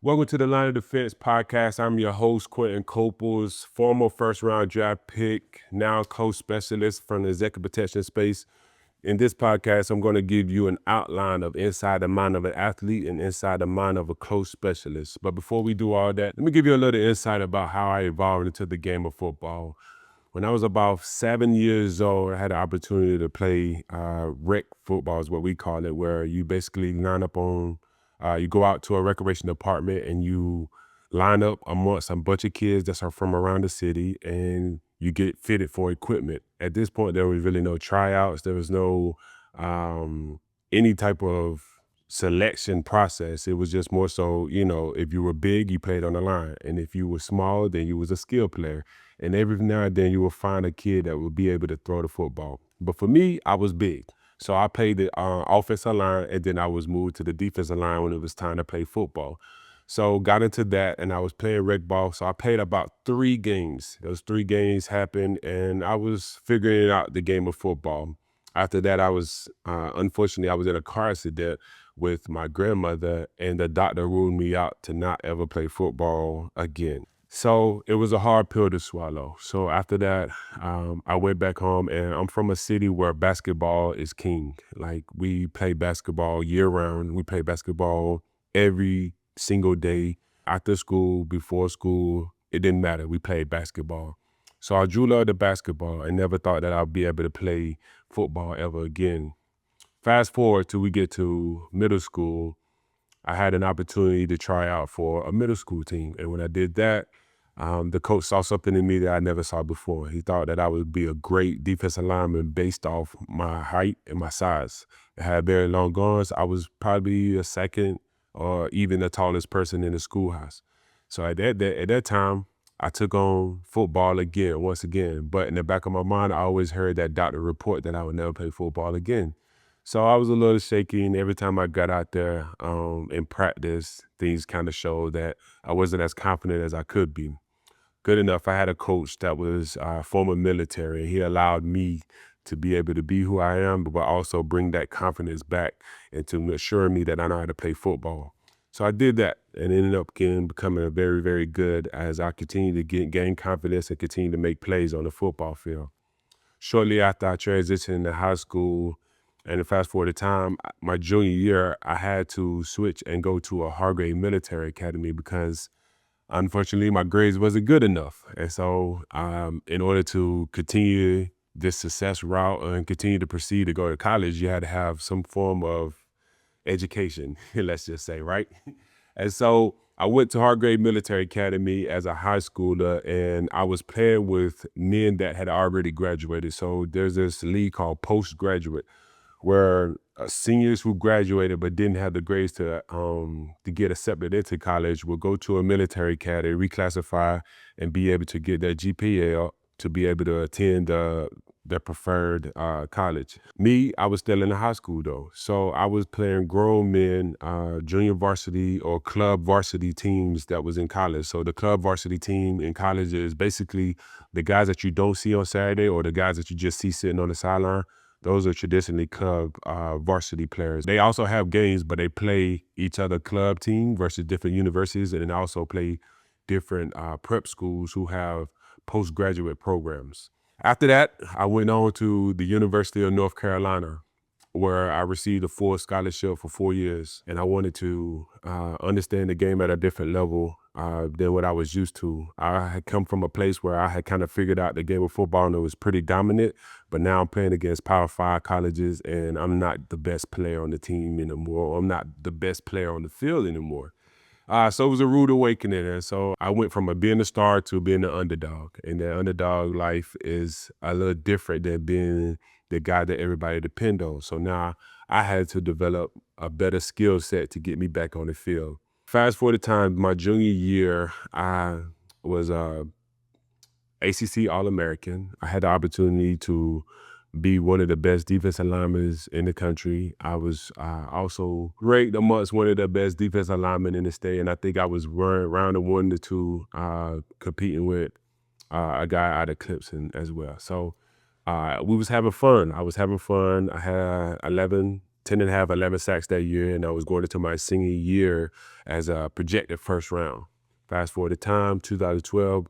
Welcome to the Line of Defense podcast. I'm your host, Quinton Coples, former first-round draft pick, now coach specialist from the executive protection space. In this podcast, I'm going to give you an outline of inside the mind of an athlete and inside the mind of a coach specialist. But before we do all that, let me give you a little insight about how I evolved into the game of football. When I was about 7 years old, I had the opportunity to play rec football is what we call it, where you basically line up on, you go out to a recreation department and you line up amongst a bunch of kids that are from around the city and you get fitted for equipment. At this point, there was really no tryouts. There was no any type of selection process. It was just more so, if you were big, you played on the line. And if you were small, then you was a skill player. And every now and then you will find a kid that would be able to throw the football. But for me, I was big. So I played the offensive line, and then I was moved to the defensive line when it was time to play football. So got into that, and I was playing rec ball. So I played about 3 games. Those 3 games happened, and I was figuring out the game of football. After that, unfortunately, I was in a car accident with my grandmother, and the doctor ruled me out to not ever play football again. So it was a hard pill to swallow. So after that, I went back home, and I'm from a city where basketball is king. Like, we play basketball year round. We play basketball every single day, after school, before school. It didn't matter. We played basketball. So I drew love to basketball. I never thought that I'd be able to play football ever again. Fast forward till we get to middle school, I had an opportunity to try out for a middle school team. And when I did that, the coach saw something in me that I never saw before. He thought that I would be a great defensive lineman based off my height and my size. I had very long arms. I was probably a second or even the tallest person in the schoolhouse. So at that time, I took on football once again. But in the back of my mind, I always heard that doctor report that I would never play football again. So I was a little shaky, and every time I got out there in practice, things kind of showed that I wasn't as confident as I could be. Good enough, I had a coach that was former military. He allowed me to be able to be who I am, but also bring that confidence back and to assure me that I know how to play football. So I did that and ended up becoming a very, very good as I continued to gain confidence and continue to make plays on the football field. Shortly after I transitioned into high school, and to fast forward the time, my junior year, I had to switch and go to a Hargrave Military Academy because unfortunately my grades wasn't good enough. And so in order to continue this success route and continue to proceed to go to college, you had to have some form of education, let's just say, right? And so I went to Hargrave Military Academy as a high schooler, and I was paired with men that had already graduated. So there's this league called postgraduate, where seniors who graduated but didn't have the grades to get accepted into college will go to a military academy, reclassify, and be able to get their GPA up to be able to attend their preferred college. Me, I was still in high school though. So I was playing grown men, junior varsity or club varsity teams that was in college. So the club varsity team in college is basically the guys that you don't see on Saturday or the guys that you just see sitting on the sideline. Those are traditionally club varsity players. They also have games, but they play each other club team versus different universities, and then also play different prep schools who have postgraduate programs. After that, I went on to the University of North Carolina, where I received a full scholarship for 4 years. And I wanted to understand the game at a different level than what I was used to. I had come from a place where I had kind of figured out the game of football and it was pretty dominant, but now I'm playing against Power 5 colleges and I'm not the best player on the team anymore. I'm not the best player on the field anymore. So it was a rude awakening. And so I went from being a star to being an underdog. And the underdog life is a little different than being the guy that everybody depend on. So now I had to develop a better skill set to get me back on the field. Fast forward to time, my junior year, I was ACC All-American. I had the opportunity to be one of the best defensive linemen in the country. I was also ranked amongst one of the best defensive linemen in the state, and I think I was round of 1 to 2 competing with a guy out of Clemson as well. So we was having fun. I was having fun. I had 11 10 and a half, 11 sacks that year, and I was going into my senior year as a projected first round. Fast forward to time, 2012,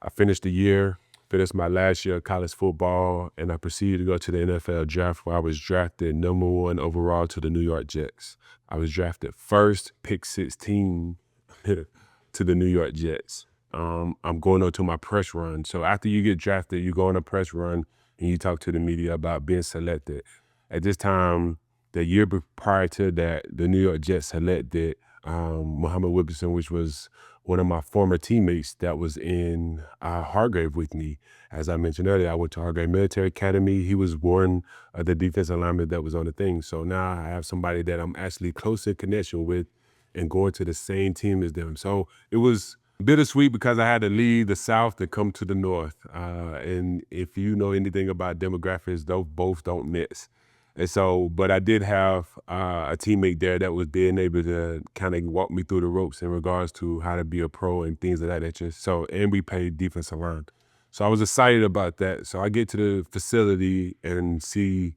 I finished the year, finished my last year of college football, and I proceeded to go to the NFL draft where I was drafted number 1 overall to the New York Jets. I was drafted first, pick 16 to the New York Jets. I'm going on to my press run. So after you get drafted, you go on a press run and you talk to the media about being selected. At this time, the year prior to that, the New York Jets selected Muhammad Wilkerson, which was one of my former teammates that was in Hargrave with me. As I mentioned earlier, I went to Hargrave Military Academy. He was one of the defensive linemen that was on the thing. So now I have somebody that I'm actually close in connection with and going to the same team as them. So it was bittersweet because I had to leave the South to come to the North. And if you know anything about demographics, those both don't mix. And so, but I did have a teammate there that was being able to kind of walk me through the ropes in regards to how to be a pro and things of that nature. So, and we played defensive line. So I was excited about that. So I get to the facility and see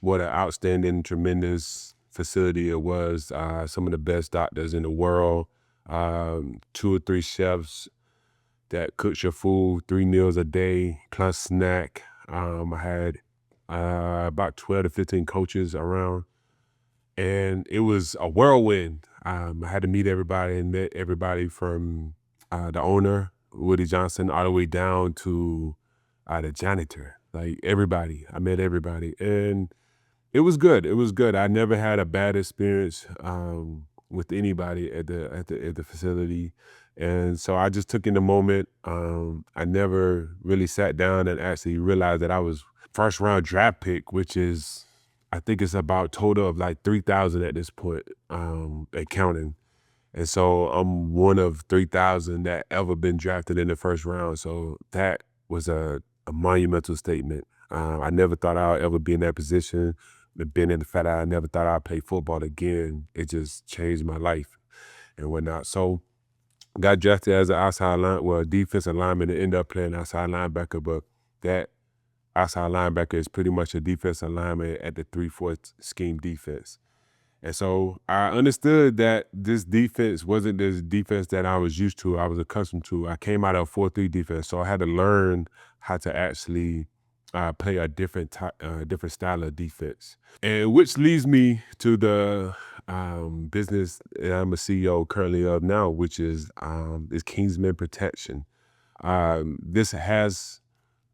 what an outstanding, tremendous facility it was. Some of the best doctors in the world, 2 or 3 chefs that cooks your food 3 meals a day plus snack. I had about 12 to 15 coaches around, and it was a whirlwind. I had to meet everybody and met everybody from the owner, Woody Johnson, all the way down to the janitor. Like everybody, I met everybody, and it was good. It was good. I never had a bad experience with anybody at the facility, and so I just took in the moment. I never really sat down and actually realized that I was first round draft pick, which is, I think it's about total of like 3,000 at this point, at counting. And so I'm one of 3,000 that ever been drafted in the first round. So that was a monumental statement. I never thought I'd ever be in that position. Being in the fact that I never thought I'd play football again, it just changed my life and whatnot. So got drafted as an defensive lineman and ended up playing outside linebacker, but that outside linebacker is pretty much a defensive lineman at the 3-4 scheme defense. And so I understood that this defense wasn't this defense that I was used to, I was accustomed to. I came out of a 4-3 defense, so I had to learn how to actually play a different style of defense. And which leads me to the business that I'm a CEO currently of now, which is Kingsman Protection. This has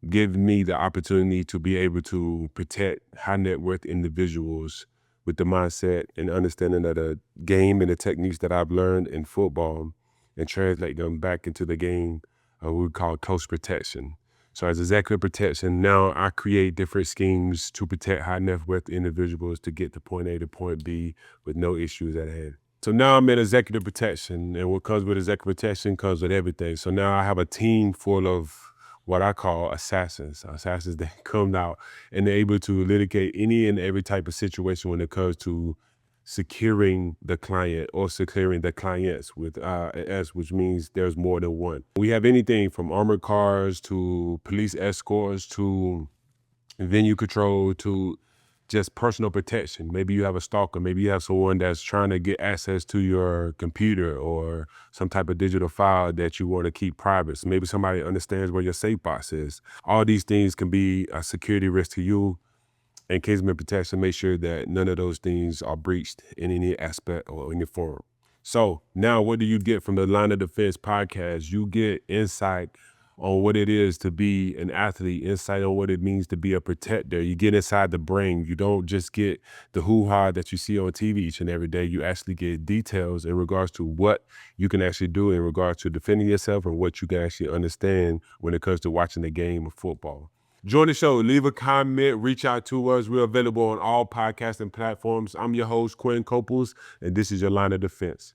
given me the opportunity to be able to protect high net worth individuals with the mindset and understanding of the game and the techniques that I've learned in football and translate them back into the game we call close protection. So as executive protection, now I create different schemes to protect high net worth individuals to get to point A to point B with no issues at hand. So now I'm in executive protection, and what comes with executive protection comes with everything. So now I have a team full of what I call assassins that come out and they're able to litigate any and every type of situation when it comes to securing the client or securing the clients with S, which means there's more than one. We have anything from armored cars to police escorts to venue control to just personal protection. Maybe you have a stalker, maybe you have someone that's trying to get access to your computer or some type of digital file that you want to keep private. So maybe somebody understands where your safe box is. All these things can be a security risk to you, and Kingsman Protection make sure that none of those things are breached in any aspect or any form. So now what do you get from the Line of Defense podcast? You get insight on what it is to be an athlete, insight on what it means to be a protector. You get inside the brain. You don't just get the hoo-ha that you see on TV each and every day. You actually get details in regards to what you can actually do in regards to defending yourself and what you can actually understand when it comes to watching the game of football. Join the show. Leave a comment. Reach out to us. We're available on all podcasting platforms. I'm your host, Quinton Coples, and this is your Line of Defense.